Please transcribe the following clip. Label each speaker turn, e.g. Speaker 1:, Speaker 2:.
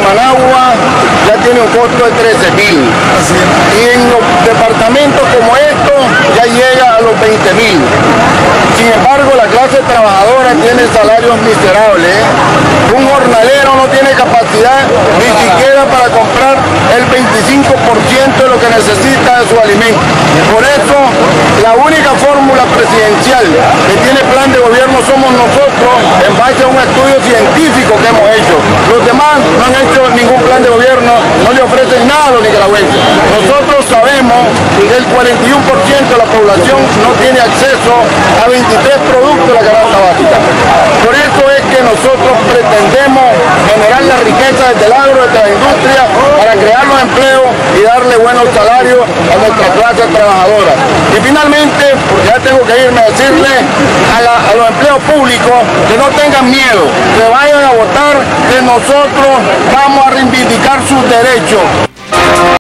Speaker 1: Managua ya tiene un costo de 13.000. Y en los departamentos como estos ya llega a los 20.000. Sin embargo, la clase trabajadora tiene salarios miserables. Un jornalero no tiene capacidad ni siquiera para comprar el 25% de lo que necesita de su alimento. Por eso, la única fórmula presidencial que tiene plan de gobierno somos nosotros, en base a un estudio científico que hemos hecho. Los demás no han hecho ningún plan de gobierno, no le ofrecen nada a los nicaragüenses. Nosotros sabemos que el 41% de la población no tiene acceso a 23 productos de la canasta básica. Por eso es que nosotros pretendemos generar la riqueza desde el agro, desde la industria, para crear los empleos y darle buenos salarios a nuestra clase trabajadora. Y finalmente, porque ya tengo que irme a decirle a los empleos públicos que no tengan miedo, que vayan a votar, que nosotros vamos a reivindicar sus derechos.